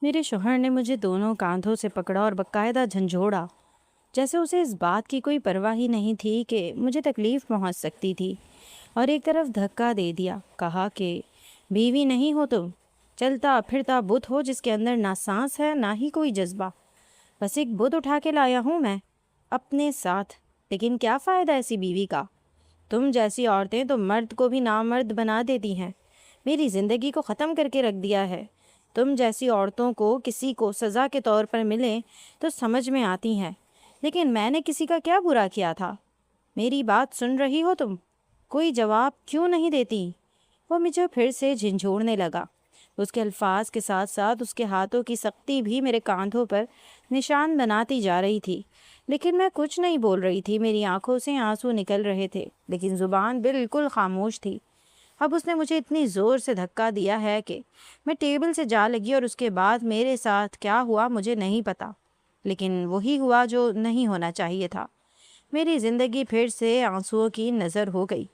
میرے شوہر نے مجھے دونوں کاندھوں سے پکڑا اور باقاعدہ جھنجھوڑا، جیسے اسے اس بات کی کوئی پرواہ ہی نہیں تھی کہ مجھے تکلیف پہنچ سکتی تھی، اور ایک طرف دھکا دے دیا، کہا کہ بیوی نہیں ہو تم، چلتا پھرتا بت ہو جس کے اندر نہ سانس ہے نہ ہی کوئی جذبہ، بس ایک بت اٹھا کے لایا ہوں میں اپنے ساتھ، لیکن کیا فائدہ ایسی بیوی کا؟ تم جیسی عورتیں تو مرد کو بھی نامرد بنا دیتی ہیں، میری زندگی کو ختم کر کے رکھ دیا ہے۔ تم جیسی عورتوں کو کسی کو سزا کے طور پر ملیں تو سمجھ میں آتی ہیں، لیکن میں نے کسی کا کیا برا کیا تھا؟ میری بات سن رہی ہو تم؟ کوئی جواب کیوں نہیں دیتی؟ وہ مجھے پھر سے جھنجھوڑنے لگا۔ اس کے الفاظ کے ساتھ ساتھ اس کے ہاتھوں کی سختی بھی میرے کاندھوں پر نشان بناتی جا رہی تھی، لیکن میں کچھ نہیں بول رہی تھی۔ میری آنکھوں سے آنسو نکل رہے تھے، لیکن زبان بالکل خاموش تھی۔ اب اس نے مجھے اتنی زور سے دھکا دیا ہے کہ میں ٹیبل سے جا لگی، اور اس کے بعد میرے ساتھ کیا ہوا مجھے نہیں پتا، لیکن وہی ہوا جو نہیں ہونا چاہیے تھا۔ میری زندگی پھر سے آنسوؤں کی نظر ہو گئی۔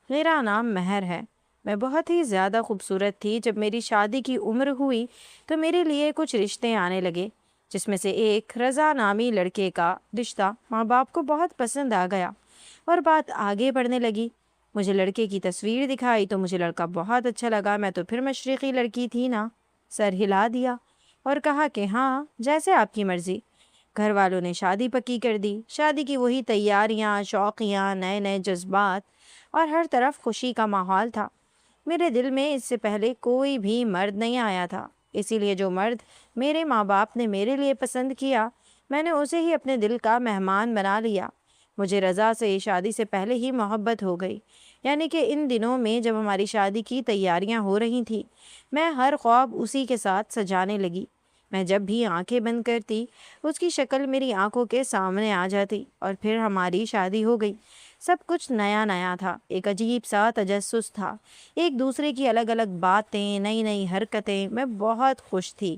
میرا نام مہر ہے۔ میں بہت ہی زیادہ خوبصورت تھی۔ جب میری شادی کی عمر ہوئی تو میرے لیے کچھ رشتے آنے لگے، جس میں سے ایک رضا نامی لڑکے کا رشتہ ماں باپ کو بہت پسند آ گیا، اور بات آگے بڑھنے لگی۔ مجھے لڑکے کی تصویر دکھائی تو مجھے لڑکا بہت اچھا لگا۔ میں تو پھر مشرقی لڑکی تھی نا، سر ہلا دیا اور کہا کہ ہاں، جیسے آپ کی مرضی۔ گھر والوں نے شادی پکی کر دی۔ شادی کی وہی تیاریاں، شوقیاں، نئے نئے جذبات، اور ہر طرف خوشی کا ماحول تھا۔ میرے دل میں اس سے پہلے کوئی بھی مرد نہیں آیا تھا، اسی لیے جو مرد میرے ماں باپ نے میرے لیے پسند کیا، میں نے اسے ہی اپنے دل کا مہمان بنا لیا۔ مجھے رضا سے شادی سے پہلے ہی محبت ہو گئی، یعنی کہ ان دنوں میں جب ہماری شادی کی تیاریاں ہو رہی تھیں، میں ہر خواب اسی کے ساتھ سجانے لگی۔ میں جب بھی آنکھیں بند کرتی، اس کی شکل میری آنکھوں کے سامنے آ جاتی، اور پھر ہماری شادی ہو گئی۔ سب کچھ نیا نیا تھا، ایک عجیب سا تجسس تھا، ایک دوسرے کی الگ الگ باتیں، نئی نئی حرکتیں۔ میں بہت خوش تھی۔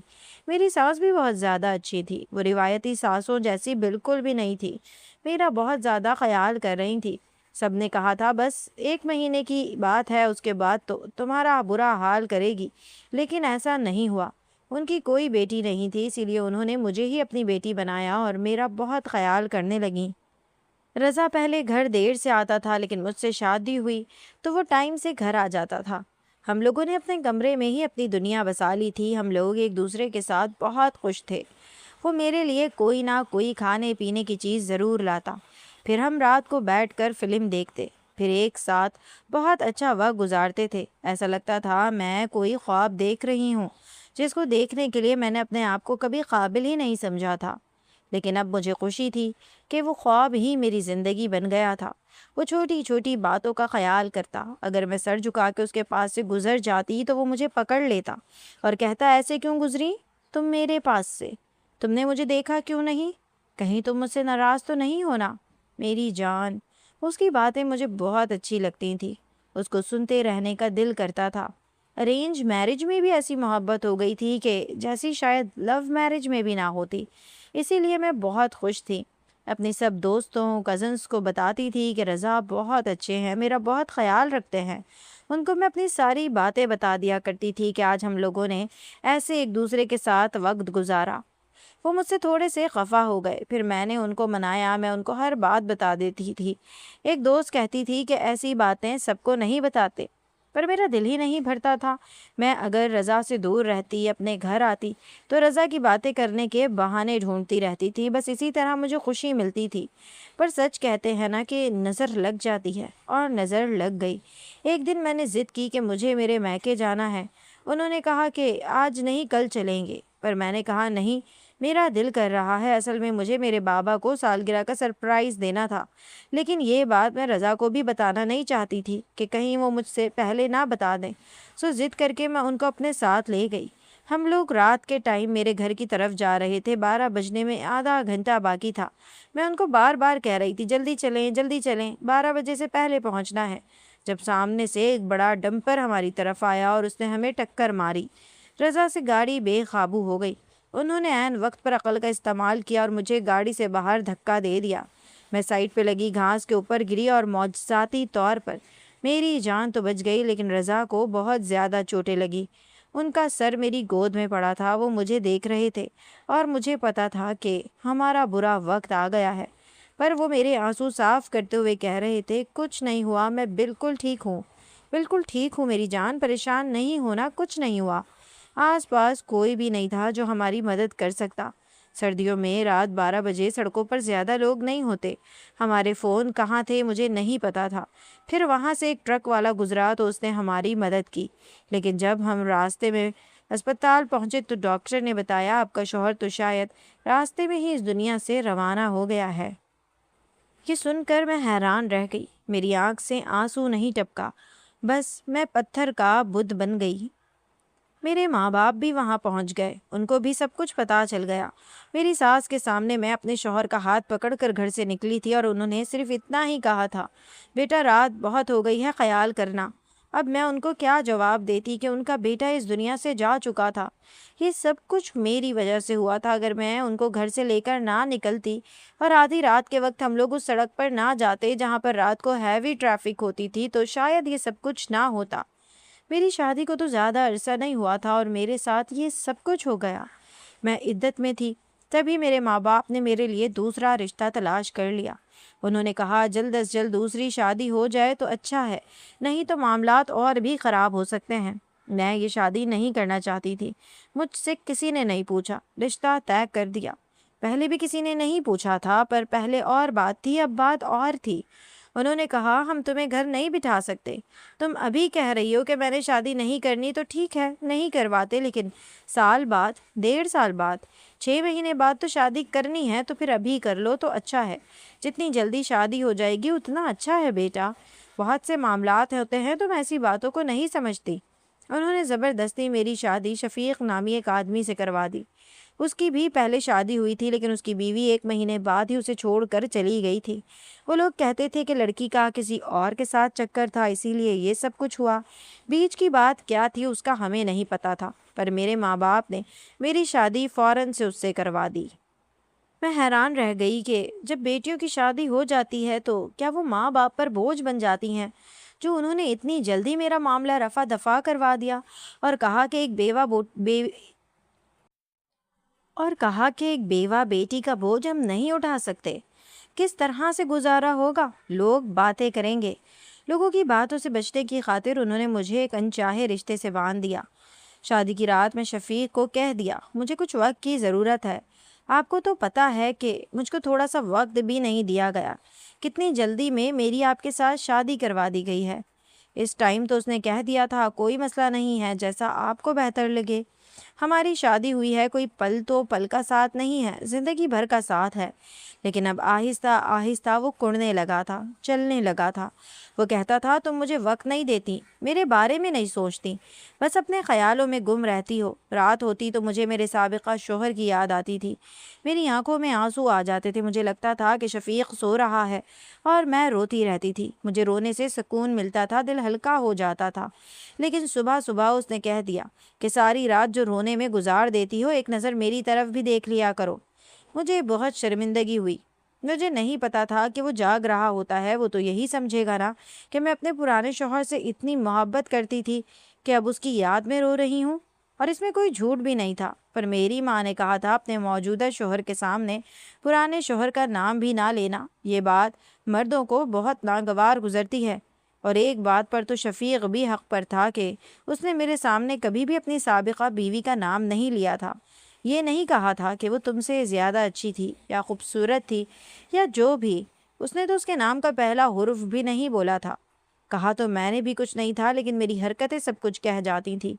میری ساس بھی بہت زیادہ اچھی تھی، وہ روایتی ساسوں جیسی بالکل بھی نہیں تھی، میرا بہت زیادہ خیال کر رہی تھی۔ سب نے کہا تھا بس 1 مہینے کی بات ہے، اس کے بعد تو تمہارا برا حال کرے گی، لیکن ایسا نہیں ہوا۔ ان کی کوئی بیٹی نہیں تھی، اسی لیے انہوں نے مجھے ہی اپنی بیٹی بنایا اور میرا بہت خیال کرنے لگیں۔ رضا پہلے گھر دیر سے آتا تھا، لیکن مجھ سے شادی ہوئی تو وہ ٹائم سے گھر آ جاتا تھا۔ ہم لوگوں نے اپنے کمرے میں ہی اپنی دنیا بسا لی تھی۔ ہم لوگ ایک دوسرے کے ساتھ بہت خوش تھے۔ وہ میرے لیے کوئی نہ کوئی کھانے پینے کی چیز ضرور لاتا، پھر ہم رات کو بیٹھ کر فلم دیکھتے، پھر ایک ساتھ بہت اچھا وقت گزارتے تھے۔ ایسا لگتا تھا میں کوئی خواب دیکھ رہی ہوں، جس کو دیکھنے کے لیے میں نے اپنے آپ کو کبھی قابل ہی نہیں سمجھا تھا، لیکن اب مجھے خوشی تھی کہ وہ خواب ہی میری زندگی بن گیا تھا۔ وہ چھوٹی چھوٹی باتوں کا خیال کرتا، اگر میں سر جھکا کے اس کے پاس سے گزر جاتی تو وہ مجھے پکڑ لیتا اور کہتا ایسے کیوں گزری تم میرے پاس سے؟ تم نے مجھے دیکھا کیوں نہیں؟ کہیں تم مجھ سے ناراض تو نہیں ہونا میری جان؟ اس کی باتیں مجھے بہت اچھی لگتی تھیں، اس کو سنتے رہنے کا دل کرتا تھا۔ ارینج میرج میں بھی ایسی محبت ہو گئی تھی کہ جیسی شاید لو میرج میں بھی نہ ہوتی، اسی لیے میں بہت خوش تھی۔ اپنی سب دوستوں، کزنس کو بتاتی تھی کہ رضا بہت اچھے ہیں، میرا بہت خیال رکھتے ہیں۔ ان کو میں اپنی ساری باتیں بتا دیا کرتی تھی کہ آج ہم لوگوں نے ایسے ایک دوسرے کے ساتھ وقت گزارا۔ وہ مجھ سے تھوڑے سے خفا ہو گئے، پھر میں نے ان کو منایا، میں ان کو ہر بات بتا دیتی تھی۔ ایک دوست کہتی تھی کہ ایسی باتیں سب کو نہیں بتاتے، پر میرا دل ہی نہیں بھرتا تھا۔ میں اگر رضا سے دور رہتی، اپنے گھر آتی تو رضا کی باتیں کرنے کے بہانے ڈھونڈتی رہتی تھی، بس اسی طرح مجھے خوشی ملتی تھی۔ پر سچ کہتے ہیں نا کہ نظر لگ جاتی ہے، اور نظر لگ گئی۔ ایک دن میں نے ضد کی کہ مجھے میرے میکے جانا ہے۔ انہوں نے کہا کہ آج نہیں کل چلیں گے، پر میں نے کہا نہیں، میرا دل کر رہا ہے۔ اصل میں مجھے میرے بابا کو سالگرہ کا سرپرائز دینا تھا، لیکن یہ بات میں رضا کو بھی بتانا نہیں چاہتی تھی کہ کہیں وہ مجھ سے پہلے نہ بتا دیں، سو ضد کر کے میں ان کو اپنے ساتھ لے گئی۔ ہم لوگ رات کے ٹائم میرے گھر کی طرف جا رہے تھے، 12 بجنے میں آدھا گھنٹہ باقی تھا۔ میں ان کو بار بار کہہ رہی تھی جلدی چلیں جلدی چلیں، 12 بجے سے پہلے پہنچنا ہے، جب سامنے سے ایک بڑا ڈمپر ہماری طرف آیا اور اس نے ہمیں ٹکر ماری۔ رضا سے گاڑی بے قابو ہو گئی۔ انہوں نے عین وقت پر عقل کا استعمال کیا اور مجھے گاڑی سے باہر دھکا دے دیا۔ میں سائڈ پہ لگی گھاس کے اوپر گری، اور معجزاتی طور پر میری جان تو بچ گئی، لیکن رضا کو بہت زیادہ چوٹیں لگی۔ ان کا سر میری گود میں پڑا تھا، وہ مجھے دیکھ رہے تھے اور مجھے پتا تھا کہ ہمارا برا وقت آ گیا ہے، پر وہ میرے آنسو صاف کرتے ہوئے کہہ رہے تھے، کچھ نہیں ہوا، میں بالکل ٹھیک ہوں، بالکل ٹھیک ہوں میری جان، پریشان نہیں ہونا، کچھ نہیں ہوا۔ آس پاس کوئی بھی نہیں تھا جو ہماری مدد کر سکتا۔ سردیوں میں رات 12 بجے سڑکوں پر زیادہ لوگ نہیں ہوتے، ہمارے فون کہاں تھے مجھے نہیں پتا تھا۔ پھر وہاں سے ایک ٹرک والا گزرا تو اس نے ہماری مدد کی، لیکن جب ہم راستے میں اسپتال پہنچے تو ڈاکٹر نے بتایا آپ کا شوہر تو شاید راستے میں ہی اس دنیا سے روانہ ہو گیا ہے۔ یہ سن کر میں حیران رہ گئی، میری آنکھ سے آنسو نہیں ٹپکا، بس میں پتھر کا بت بن گئی۔ میرے ماں باپ بھی وہاں پہنچ گئے، ان کو بھی سب کچھ پتا چل گیا۔ میری ساس کے سامنے میں اپنے شوہر کا ہاتھ پکڑ کر گھر سے نکلی تھی اور انہوں نے صرف اتنا ہی کہا تھا، بیٹا رات بہت ہو گئی ہے، خیال کرنا۔ اب میں ان کو کیا جواب دیتی کہ ان کا بیٹا اس دنیا سے جا چکا تھا۔ یہ سب کچھ میری وجہ سے ہوا تھا، اگر میں ان کو گھر سے لے کر نہ نکلتی اور آدھی رات کے وقت ہم لوگ اس سڑک پر نہ جاتے جہاں پر رات کو ہیوی ٹریفک ہوتی تھی تو شاید یہ سب کچھ نہ ہوتا۔ میری شادی کو تو زیادہ عرصہ نہیں ہوا تھا اور میرے ساتھ یہ سب کچھ ہو گیا۔ میں عدت میں تھی، تبھی میرے ماں باپ نے میرے لیے دوسرا رشتہ تلاش کر لیا۔ انہوں نے کہا جلد از جلد دوسری شادی ہو جائے تو اچھا ہے، نہیں تو معاملات اور بھی خراب ہو سکتے ہیں۔ میں یہ شادی نہیں کرنا چاہتی تھی، مجھ سے کسی نے نہیں پوچھا، رشتہ طے کر دیا۔ پہلے بھی کسی نے نہیں پوچھا تھا، پر پہلے اور بات تھی، اب بات اور تھی۔ انہوں نے کہا ہم تمہیں گھر نہیں بٹھا سکتے، تم ابھی کہہ رہی ہو کہ میں نے شادی نہیں کرنی تو ٹھیک ہے نہیں کرواتے، لیکن سال بعد، 1.5 سال بعد، 6 مہینے بعد تو شادی کرنی ہے، تو پھر ابھی کر لو تو اچھا ہے، جتنی جلدی شادی ہو جائے گی اتنا اچھا ہے بیٹا، بہت سے معاملات ہوتے ہیں تم ایسی باتوں کو نہیں سمجھتی۔ انہوں نے زبردستی میری شادی شفیق نامی ایک آدمی سے کروا دی۔ اس کی بھی پہلے شادی ہوئی تھی، لیکن اس کی بیوی 1 مہینے بعد ہی اسے چھوڑ کر چلی گئی تھی۔ وہ لوگ کہتے تھے کہ لڑکی کا کسی اور کے ساتھ چکر تھا، اسی لیے یہ سب کچھ ہوا۔ بیچ کی بات کیا تھی اس کا ہمیں نہیں پتا تھا، پر میرے ماں باپ نے میری شادی فوراً سے اس سے کروا دی۔ میں حیران رہ گئی کہ جب بیٹیوں کی شادی ہو جاتی ہے تو کیا وہ ماں باپ پر بوجھ بن جاتی ہیں، جو انہوں نے اتنی جلدی میرا معاملہ رفع دفع کروا دیا اور کہا کہ ایک بیوہ بیٹی کا بوجھ ہم نہیں اٹھا سکتے۔ کس طرح سے گزارا ہوگا؟ لوگ باتیں کریں گے۔ لوگوں کی باتوں سے بچنے کی خاطر انہوں نے مجھے ایک انچاہے رشتے سے باندھ دیا۔ شادی کی رات میں شفیق کو کہہ دیا مجھے کچھ وقت کی ضرورت ہے، آپ کو تو پتہ ہے کہ مجھ کو تھوڑا سا وقت بھی نہیں دیا گیا، کتنی جلدی میں میری آپ کے ساتھ شادی کروا دی گئی ہے۔ اس ٹائم تو اس نے کہہ دیا تھا کوئی مسئلہ نہیں ہے، جیسا آپ کو بہتر لگے۔ ہماری شادی ہوئی ہے، کوئی پل تو پل کا ساتھ نہیں ہے، زندگی بھر کا ساتھ ہے۔ لیکن اب آہستہ آہستہ وہ کڑنے لگا تھا، چلنے لگا تھا۔ وہ کہتا تھا تم مجھے وقت نہیں دیتی، میرے بارے میں نہیں سوچتی، بس اپنے خیالوں میں گم رہتی ہو۔ رات ہوتی تو مجھے میرے سابقہ شوہر کی یاد آتی تھی، میری آنکھوں میں آنسو آ جاتے تھے، مجھے لگتا تھا کہ شفیق سو رہا ہے اور میں روتی رہتی تھی۔ مجھے رونے سے سکون ملتا تھا، دل ہلکا ہو جاتا تھا۔ لیکن صبح صبح اس نے کہہ دیا کہ ساری رات جو رونے میں گزار دیتی ہو، ایک نظر میری طرف بھی دیکھ لیا کرو۔ مجھے بہت شرمندگی ہوئی، مجھے نہیں پتا تھا کہ وہ جاگ رہا ہوتا ہے، وہ تو یہی سمجھے گا نا کہ میں اپنے پرانے شوہر سے اتنی محبت کرتی تھی کہ اب اس کی یاد میں رو رہی ہوں، اور اس میں کوئی جھوٹ بھی نہیں تھا۔ پر میری ماں نے کہا تھا اپنے موجودہ شوہر کے سامنے پرانے شوہر کا نام بھی نہ لینا، یہ بات مردوں کو بہت ناگوار گزرتی ہے۔ اور ایک بات پر تو شفیق بھی حق پر تھا کہ اس نے میرے سامنے کبھی بھی اپنی سابقہ بیوی کا نام نہیں لیا تھا، یہ نہیں کہا تھا کہ وہ تم سے زیادہ اچھی تھی یا خوبصورت تھی یا جو بھی، اس نے تو اس کے نام کا پہلا حرف بھی نہیں بولا تھا۔ کہا تو میں نے بھی کچھ نہیں تھا، لیکن میری حرکتیں سب کچھ کہہ جاتی تھیں۔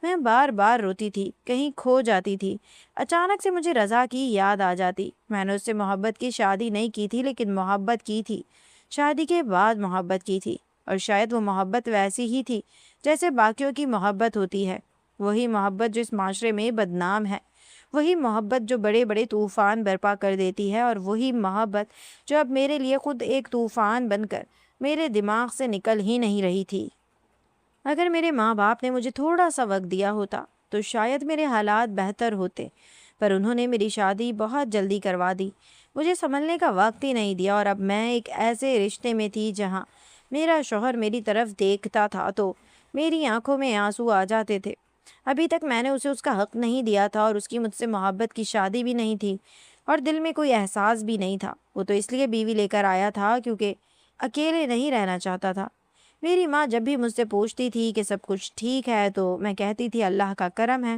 میں بار بار روتی تھی، کہیں کھو جاتی تھی، اچانک سے مجھے رضا کی یاد آ جاتی۔ میں نے اس سے محبت کی شادی نہیں کی تھی، لیکن محبت کی تھی، شادی کے بعد محبت کی تھی، اور شاید وہ محبت ویسی ہی تھی جیسے باقیوں کی محبت ہوتی ہے، وہی محبت جو اس معاشرے میں بدنام ہے، وہی محبت جو بڑے بڑے طوفان برپا کر دیتی ہے، اور وہی محبت جو اب میرے لیے خود ایک طوفان بن کر میرے دماغ سے نکل ہی نہیں رہی تھی۔ اگر میرے ماں باپ نے مجھے تھوڑا سا وقت دیا ہوتا تو شاید میرے حالات بہتر ہوتے، پر انہوں نے میری شادی بہت جلدی کروا دی، مجھے سنبھلنے کا وقت ہی نہیں دیا، اور اب میں ایک ایسے رشتے میں تھی جہاں میرا شوہر میری طرف دیکھتا تھا تو میری آنکھوں میں آنسو آ جاتے تھے۔ ابھی تک میں نے اسے اس کا حق نہیں دیا تھا اور اس کی مجھ سے محبت کی شادی بھی نہیں تھی اور دل میں کوئی احساس بھی نہیں تھا۔ وہ تو اس لیے بیوی لے کر آیا تھا کیونکہ اکیلے نہیں رہنا چاہتا تھا۔ میری ماں جب بھی مجھ سے پوچھتی تھی کہ سب کچھ ٹھیک ہے تو میں کہتی تھی اللہ کا کرم ہے۔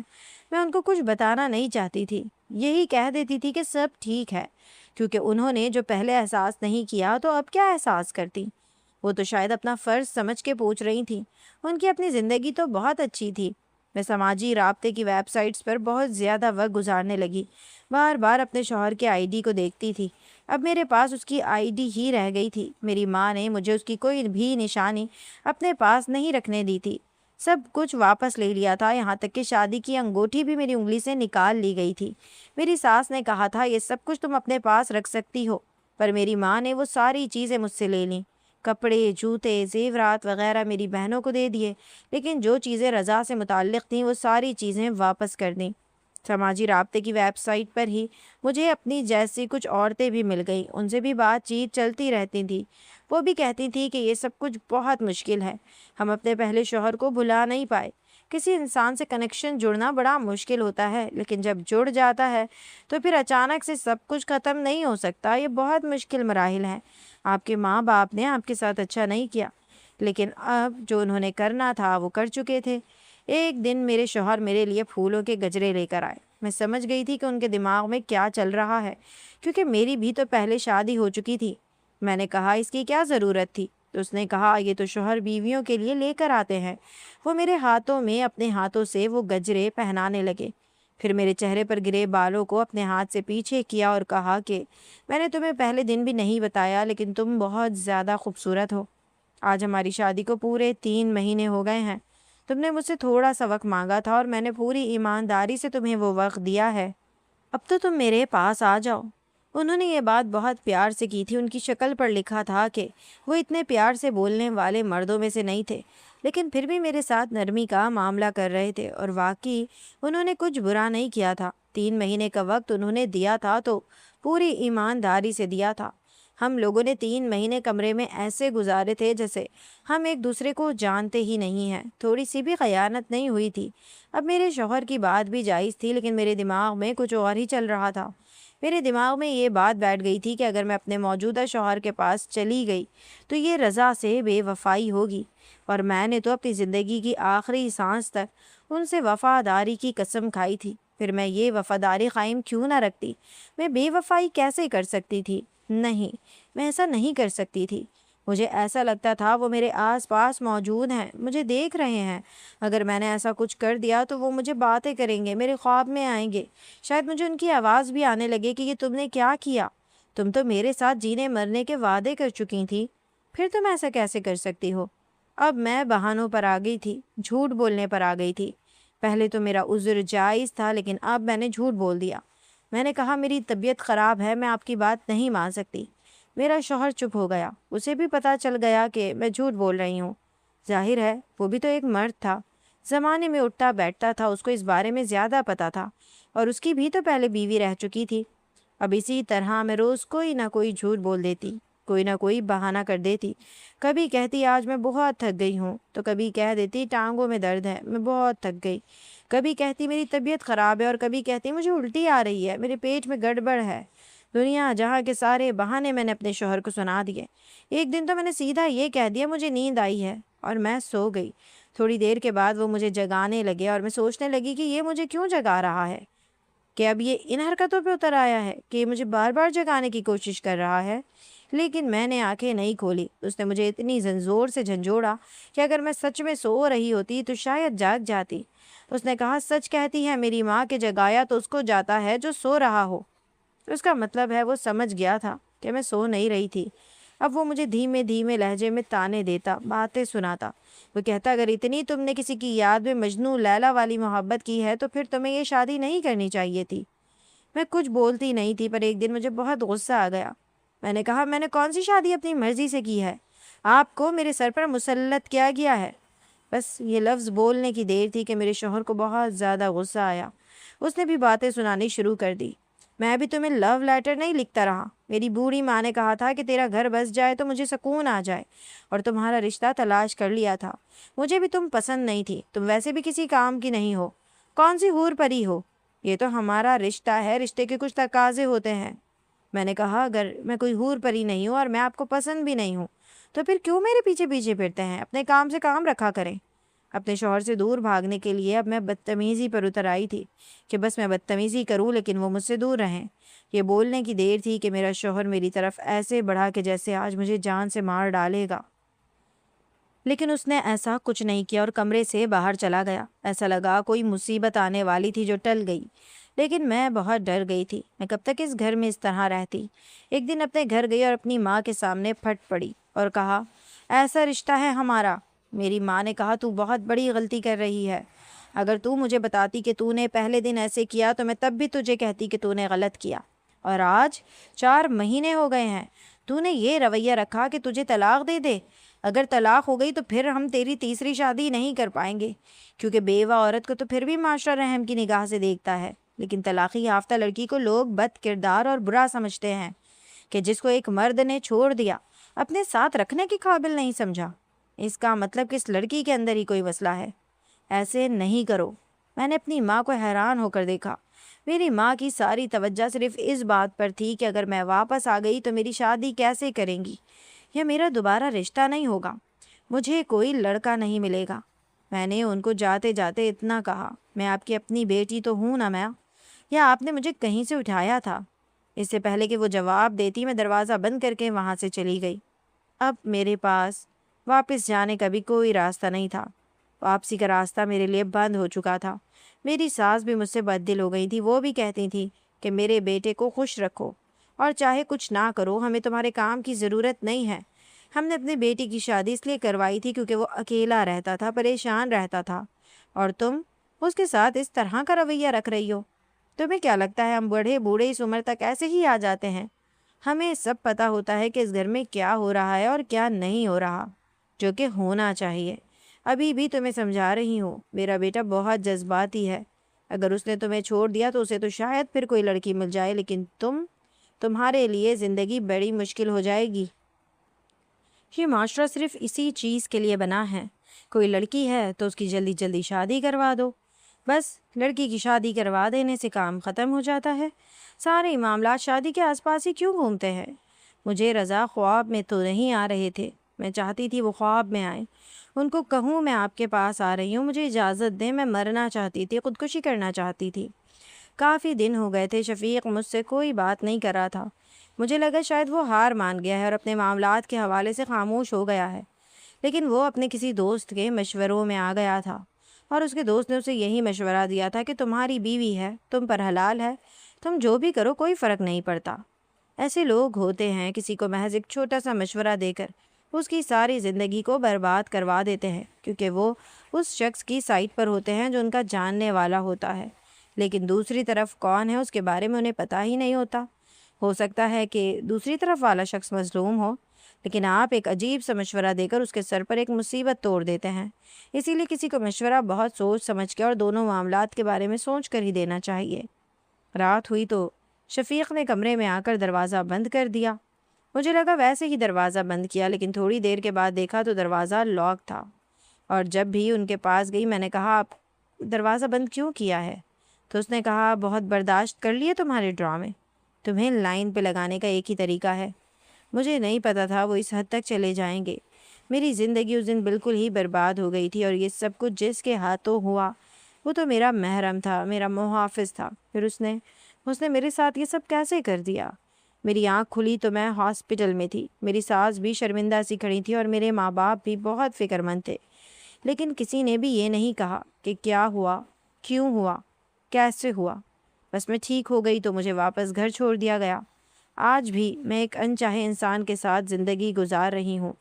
میں ان کو کچھ بتانا نہیں چاہتی تھی، یہی کہہ دیتی تھی کہ سب ٹھیک ہے، کیونکہ انہوں نے جو پہلے احساس نہیں کیا تو اب کیا احساس کرتی۔ وہ تو شاید اپنا فرض سمجھ کے پوچھ رہی تھیں۔ ان کی اپنی زندگی تو بہت اچھی تھی۔ میں سماجی رابطے کی ویب سائٹس پر بہت زیادہ وقت گزارنے لگی، بار بار اپنے شوہر کے آئی ڈی کو دیکھتی تھی۔ اب میرے پاس اس کی آئی ڈی ہی رہ گئی تھی۔ میری ماں نے مجھے اس کی کوئی بھی نشانی اپنے پاس نہیں رکھنے دی تھی، سب کچھ واپس لے لیا تھا، یہاں تک کہ شادی کی انگوٹھی بھی میری انگلی سے نکال لی گئی تھی۔ میری ساس نے کہا تھا یہ سب کچھ تم اپنے پاس رکھ سکتی ہو، پر میری ماں نے وہ ساری چیزیں مجھ سے لے لیں۔ کپڑے، جوتے، زیورات وغیرہ میری بہنوں کو دے دیے، لیکن جو چیزیں رضا سے متعلق تھیں وہ ساری چیزیں واپس کر دیں۔ سماجی رابطے کی ویب سائٹ پر ہی مجھے اپنی جیسی کچھ عورتیں بھی مل گئیں، ان سے بھی بات چیت چلتی رہتی تھی۔ وہ بھی کہتی تھی کہ یہ سب کچھ بہت مشکل ہے، ہم اپنے پہلے شوہر کو بھلا نہیں پائے۔ کسی انسان سے کنیکشن جڑنا بڑا مشکل ہوتا ہے، لیکن جب جڑ جاتا ہے تو پھر اچانک سے سب کچھ ختم نہیں ہو سکتا۔ یہ بہت مشکل مراحل ہیں۔ آپ کے ماں باپ نے آپ کے ساتھ اچھا نہیں کیا، لیکن اب جو انہوں نے کرنا تھا وہ کر چکے تھے۔ ایک دن میرے شوہر میرے لیے پھولوں کے گجرے لے کر آئے۔ میں سمجھ گئی تھی کہ ان کے دماغ میں کیا چل رہا ہے، کیونکہ میری بھی تو پہلے شادی ہو چکی تھی۔ میں نے کہا اس کی کیا ضرورت تھی؟ تو اس نے کہا یہ تو شوہر بیویوں کے لیے لے کر آتے ہیں۔ وہ میرے ہاتھوں میں اپنے ہاتھوں سے وہ گجرے پہنانے لگے، پھر میرے چہرے پر گرے بالوں کو اپنے ہاتھ سے پیچھے کیا اور کہا کہ میں نے تمہیں پہلے دن بھی نہیں بتایا، لیکن تم بہت زیادہ خوبصورت ہو۔ آج ہماری شادی کو پورے 3 مہینے ہو گئے ہیں۔ تم نے مجھ سے تھوڑا سا وقت مانگا تھا اور میں نے پوری ایمانداری سے تمہیں وہ وقت دیا ہے۔ اب تو تم میرے پاس آ جاؤ۔ انہوں نے یہ بات بہت پیار سے کی تھی۔ ان کی شکل پر لکھا تھا کہ وہ اتنے پیار سے بولنے والے مردوں میں سے نہیں تھے، لیکن پھر بھی میرے ساتھ نرمی کا معاملہ کر رہے تھے، اور واقعی انہوں نے کچھ برا نہیں کیا تھا۔ 3 مہینے کا وقت انہوں نے دیا تھا تو پوری ایمانداری سے دیا تھا۔ ہم لوگوں نے 3 مہینے کمرے میں ایسے گزارے تھے جیسے ہم ایک دوسرے کو جانتے ہی نہیں ہیں، تھوڑی سی بھی خیانت نہیں ہوئی تھی۔ اب میرے شوہر کی بات بھی جائز تھی، لیکن میرے دماغ میں کچھ اور ہی چل رہا تھا۔ میرے دماغ میں یہ بات بیٹھ گئی تھی کہ اگر میں اپنے موجودہ شوہر کے پاس چلی گئی تو یہ رضا سے بے وفائی ہوگی، اور میں نے تو اپنی زندگی کی آخری سانس تک ان سے وفاداری کی قسم کھائی تھی۔ پھر میں یہ وفاداری قائم کیوں نہ رکھتی؟ میں بے وفائی کیسے کر سکتی تھی؟ نہیں، میں ایسا نہیں کر سکتی تھی۔ مجھے ایسا لگتا تھا وہ میرے آس پاس موجود ہیں، مجھے دیکھ رہے ہیں۔ اگر میں نے ایسا کچھ کر دیا تو وہ مجھے باتیں کریں گے، میرے خواب میں آئیں گے، شاید مجھے ان کی آواز بھی آنے لگے کہ یہ تم نے کیا کیا؟ تم تو میرے ساتھ جینے مرنے کے وعدے کر چکی تھی، پھر تم ایسا کیسے کر سکتی ہو؟ اب میں بہانوں پر آ گئی تھی، جھوٹ بولنے پر آ گئی تھی۔ پہلے تو میرا عذر جائز تھا، لیکن اب میں نے جھوٹ بول دیا۔ میں نے کہا میری طبیعت خراب ہے، میں آپ کی بات نہیں مان سکتی۔ میرا شوہر چپ ہو گیا، اسے بھی پتہ چل گیا کہ میں جھوٹ بول رہی ہوں۔ ظاہر ہے وہ بھی تو ایک مرد تھا، زمانے میں اٹھتا بیٹھتا تھا، اس کو اس بارے میں زیادہ پتہ تھا، اور اس کی بھی تو پہلے بیوی رہ چکی تھی۔ اب اسی طرح میں روز کوئی نہ کوئی جھوٹ بول دیتی، کوئی نہ کوئی بہانہ کر دیتی۔ کبھی کہتی آج میں بہت تھک گئی ہوں، تو کبھی کہہ دیتی ٹانگوں میں درد ہے، میں بہت تھک گئی۔ کبھی کہتی میری طبیعت خراب ہے، اور کبھی کہتی مجھے الٹی آ رہی ہے، میرے پیٹ میں گڑبڑ ہے۔ دنیا جہاں کے سارے بہانے میں نے اپنے شوہر کو سنا دیے۔ ایک دن تو میں نے سیدھا یہ کہہ دیا مجھے نیند آئی ہے، اور میں سو گئی۔ تھوڑی دیر کے بعد وہ مجھے جگانے لگے، اور میں سوچنے لگی کہ یہ مجھے کیوں جگا رہا ہے، کہ اب یہ ان حرکتوں پہ اتر آیا ہے کہ یہ مجھے بار بار جگانے کی کوشش کر رہا ہے۔ لیکن میں نے آنکھیں نہیں کھولی۔ اس نے مجھے اتنی زور سے جھنجھوڑا کہ اگر میں سچ میں سو رہی ہوتی تو شاید جاگ جاتی۔ اس نے کہا سچ کہتی ہے میری ماں کہ جگایا تو اس کو جاتا ہے جو سو رہا ہو۔ اس کا مطلب ہے وہ سمجھ گیا تھا کہ میں سو نہیں رہی تھی۔ اب وہ مجھے دھیمے دھیمے لہجے میں تانے دیتا، باتیں سناتا۔ وہ کہتا اگر اتنی تم نے کسی کی یاد میں مجنوں لیلا والی محبت کی ہے تو پھر تمہیں یہ شادی نہیں کرنی چاہیے تھی۔ میں کچھ بولتی نہیں تھی، پر ایک دن مجھے بہت غصہ آ گیا۔ میں نے کہا میں نے کون سی شادی اپنی مرضی سے کی ہے؟ آپ کو میرے سر پر مسلط کیا گیا ہے۔ بس یہ لفظ بولنے کی دیر تھی کہ میرے شوہر کو بہت زیادہ غصہ آیا۔ اس نے بھی باتیں سنانی شروع کر دی۔ میں بھی تمہیں لو لیٹر نہیں لکھتا رہا۔ میری بوڑھی ماں نے کہا تھا کہ تیرا گھر بس جائے تو مجھے سکون آ جائے، اور تمہارا رشتہ تلاش کر لیا تھا۔ مجھے بھی تم پسند نہیں تھی، تم ویسے بھی کسی کام کی نہیں ہو، کون سی حور پری ہو۔ یہ تو ہمارا رشتہ ہے، رشتے کے کچھ تقاضے ہوتے ہیں۔ میں نے کہا اگر میں کوئی حور پری نہیں ہوں اور میں آپ کو پسند بھی نہیں ہوں تو پھر کیوں میرے پیچھے پیچھے پھرتے ہیں؟ اپنے کام سے کام رکھا کریں۔ اپنے شوہر سے دور بھاگنے کے لیے اب میں بدتمیزی پر اتر آئی تھی کہ بس میں بدتمیزی کروں لیکن وہ مجھ سے دور رہیں۔ یہ بولنے کی دیر تھی کہ میرا شوہر میری طرف ایسے بڑھا کہ جیسے آج مجھے جان سے مار ڈالے گا، لیکن اس نے ایسا کچھ نہیں کیا اور کمرے سے باہر چلا گیا۔ ایسا لگا کوئی مصیبت آنے والی تھی جو ٹل گئی، لیکن میں بہت ڈر گئی تھی۔ میں کب تک اس گھر میں اس طرح رہتی؟ ایک دن اپنے گھر گئی اور اپنی ماں کے سامنے پھٹ پڑی اور کہا ایسا رشتہ ہے ہمارا۔ میری ماں نے کہا تو بہت بڑی غلطی کر رہی ہے۔ اگر تو مجھے بتاتی کہ تو نے پہلے دن ایسے کیا تو میں تب بھی تجھے کہتی کہ تو نے غلط کیا، اور آج 4 مہینے ہو گئے ہیں تو نے یہ رویہ رکھا کہ تجھے طلاق دے دے۔ اگر طلاق ہو گئی تو پھر ہم تیری تیسری شادی نہیں کر پائیں گے، کیونکہ بیوہ عورت کو تو پھر بھی معاشرہ رحم کی نگاہ سے دیکھتا ہے، لیکن طلاق یافتہ لڑکی کو لوگ بد کردار اور برا سمجھتے ہیں کہ جس کو ایک مرد نے چھوڑ دیا، اپنے ساتھ رکھنے کے قابل نہیں سمجھا۔ اس کا مطلب کہ اس لڑکی کے اندر ہی کوئی مسئلہ ہے۔ ایسے نہیں کرو۔ میں نے اپنی ماں کو حیران ہو کر دیکھا۔ میری ماں کی ساری توجہ صرف اس بات پر تھی کہ اگر میں واپس آ گئی تو میری شادی کیسے کریں گی، یا میرا دوبارہ رشتہ نہیں ہوگا، مجھے کوئی لڑکا نہیں ملے گا۔ میں نے ان کو جاتے جاتے اتنا کہا میں آپ کی اپنی بیٹی تو ہوں نا ماں، یا آپ نے مجھے کہیں سے اٹھایا تھا؟ اس سے پہلے کہ وہ جواب دیتی میں دروازہ بند کر کے وہاں سے چلی گئی۔ اب میرے پاس واپس جانے کا بھی کوئی راستہ نہیں تھا۔ واپسی کا راستہ میرے لیے بند ہو چکا تھا۔ میری ساس بھی مجھ سے بددل ہو گئی تھی۔ وہ بھی کہتی تھی کہ میرے بیٹے کو خوش رکھو اور چاہے کچھ نہ کرو، ہمیں تمہارے کام کی ضرورت نہیں ہے۔ ہم نے اپنے بیٹی کی شادی اس لیے کروائی تھی کیونکہ وہ اکیلا رہتا تھا، پریشان رہتا تھا، اور تم اس کے ساتھ اس طرح کا رویہ رکھ رہی ہو۔ تمہیں کیا لگتا ہے ہم بوڑھے اس عمر تک ایسے ہی آ جاتے ہیں؟ ہمیں سب پتہ ہوتا ہے کہ اس گھر میں کیا ہو رہا ہے اور کیا نہیں ہو رہا، جو کہ ہونا چاہیے۔ ابھی بھی تمہیں سمجھا رہی ہوں، میرا بیٹا بہت جذباتی ہے۔ اگر اس نے تمہیں چھوڑ دیا تو اسے تو شاید پھر کوئی لڑکی مل جائے، لیکن تمہارے لیے زندگی بڑی مشکل ہو جائے گی۔ یہ معاشرہ صرف اسی چیز کے لیے بنا ہے، کوئی لڑکی ہے تو اس کی جلدی جلدی شادی کروا دو، بس لڑکی کی شادی کروا دینے سے کام ختم ہو جاتا ہے۔ سارے معاملات شادی کے آس پاس ہی کیوں گھومتے ہیں؟ مجھے رضا خواب میں تو نہیں آ رہے تھے، میں چاہتی تھی وہ خواب میں آئیں، ان کو کہوں میں آپ کے پاس آ رہی ہوں، مجھے اجازت دیں، میں مرنا چاہتی تھی، خودکشی کرنا چاہتی تھی۔ کافی دن ہو گئے تھے شفیق مجھ سے کوئی بات نہیں کر رہا تھا۔ مجھے لگا شاید وہ ہار مان گیا ہے اور اپنے معاملات کے حوالے سے خاموش ہو گیا ہے، لیکن وہ اپنے کسی دوست کے مشوروں میں آ گیا تھا، اور اس کے دوست نے اسے یہی مشورہ دیا تھا کہ تمہاری بیوی ہے، تم پر حلال ہے، تم جو بھی کرو کوئی فرق نہیں پڑتا۔ ایسے لوگ ہوتے ہیں کسی کو محض ایک چھوٹا سا مشورہ دے کر اس کی ساری زندگی کو برباد کروا دیتے ہیں، کیونکہ وہ اس شخص کی سائٹ پر ہوتے ہیں جو ان کا جاننے والا ہوتا ہے، لیکن دوسری طرف کون ہے اس کے بارے میں انہیں پتہ ہی نہیں ہوتا۔ ہو سکتا ہے کہ دوسری طرف والا شخص مظلوم ہو، لیکن آپ ایک عجیب سا مشورہ دے کر اس کے سر پر ایک مصیبت توڑ دیتے ہیں۔ اسی لیے کسی کو مشورہ بہت سوچ سمجھ کے اور دونوں معاملات کے بارے میں سوچ کر ہی دینا چاہیے۔ رات ہوئی تو شفیق نے کمرے میں آ کر دروازہ بند کر دیا۔ مجھے لگا ویسے ہی دروازہ بند کیا، لیکن تھوڑی دیر کے بعد دیکھا تو دروازہ لاک تھا، اور جب بھی ان کے پاس گئی میں نے کہا آپ دروازہ بند کیوں کیا ہے؟ تو اس نے کہا بہت برداشت کر لیے تمہارے ڈرامے، تمہیں لائن پہ لگانے کا ایک ہی طریقہ ہے۔ مجھے نہیں پتا تھا وہ اس حد تک چلے جائیں گے۔ میری زندگی اس دن بالکل ہی برباد ہو گئی تھی، اور یہ سب کچھ جس کے ہاتھوں ہوا وہ تو میرا محرم تھا، میرا محافظ تھا، پھر اس نے میرے ساتھ یہ سب کیسے کر دیا؟ میری آنکھ کھلی تو میں ہاسپٹل میں تھی، میری ساس بھی شرمندہ سی کھڑی تھی اور میرے ماں باپ بھی بہت فکر مند تھے، لیکن کسی نے بھی یہ نہیں کہا کہ کیا ہوا، کیوں ہوا، کیسے ہوا۔ بس میں ٹھیک ہو گئی تو مجھے واپس گھر چھوڑ دیا گیا۔ آج بھی میں ایک انچاہے انسان کے ساتھ زندگی گزار رہی ہوں۔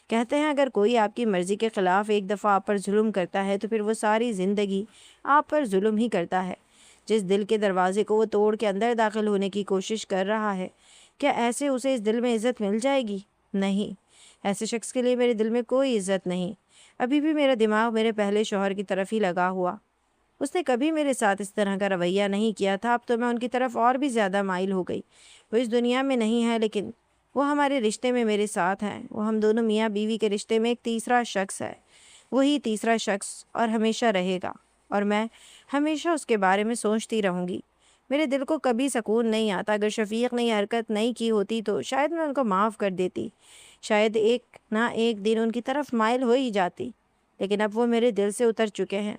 کہتے ہیں اگر کوئی آپ کی مرضی کے خلاف ایک دفعہ آپ پر ظلم کرتا ہے تو پھر وہ ساری زندگی آپ پر ظلم ہی کرتا ہے۔ جس دل کے دروازے کو وہ توڑ کے اندر داخل ہونے کی کوشش کر رہا ہے، کیا ایسے اسے اس دل میں عزت مل جائے گی؟ نہیں، ایسے شخص کے لیے میرے دل میں کوئی عزت نہیں۔ ابھی بھی میرا دماغ میرے پہلے شوہر کی طرف ہی لگا ہوا۔ اس نے کبھی میرے ساتھ اس طرح کا رویہ نہیں کیا تھا، اب تو میں ان کی طرف اور بھی زیادہ مائل ہو گئی۔ وہ اس دنیا میں نہیں ہے، لیکن وہ ہمارے رشتے میں میرے ساتھ ہیں۔ وہ ہم دونوں میاں بیوی کے رشتے میں ایک تیسرا شخص ہے، وہی تیسرا شخص اور ہمیشہ رہے گا، اور میں ہمیشہ اس کے بارے میں سوچتی رہوں گی۔ میرے دل کو کبھی سکون نہیں آتا۔ اگر شفیق نے یہ حرکت نہیں کی ہوتی تو شاید میں ان کو معاف کر دیتی، شاید ایک نہ ایک دن ان کی طرف مائل ہو ہی جاتی، لیکن اب وہ میرے دل سے اتر چکے ہیں۔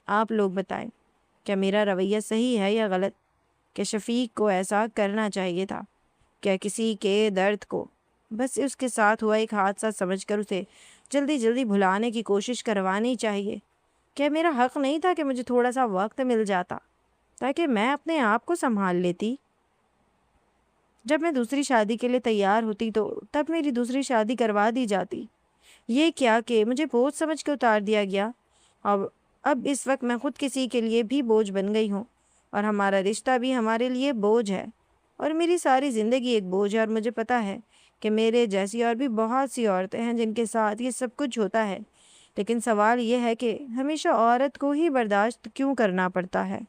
آپ لوگ بتائیں، کیا میرا رویہ صحیح ہے یا غلط؟ کہ شفیق کو ایسا کرنا چاہیے تھا؟ کیا کسی کے درد کو بس اس کے ساتھ ہوا ایک حادثہ سمجھ کر اسے جلدی جلدی بھلانے کی کوشش کروانی چاہیے؟ کیا میرا حق نہیں تھا کہ مجھے تھوڑا سا وقت مل جاتا تاکہ میں اپنے آپ کو سنبھال لیتی؟ جب میں دوسری شادی کے لیے تیار ہوتی تو تب میری دوسری شادی کروا دی جاتی۔ یہ کیا کہ مجھے بوجھ سمجھ کے اتار دیا گیا۔ اب اس وقت میں خود کسی کے لیے بھی بوجھ بن گئی ہوں، اور ہمارا رشتہ بھی ہمارے لیے بوجھ ہے، اور میری ساری زندگی ایک بوجھ ہے۔ اور مجھے پتا ہے کہ میرے جیسی اور بھی بہت سی عورتیں ہیں جن کے ساتھ یہ سب کچھ ہوتا ہے، لیکن سوال یہ ہے کہ ہمیشہ عورت کو ہی برداشت کیوں کرنا پڑتا ہے؟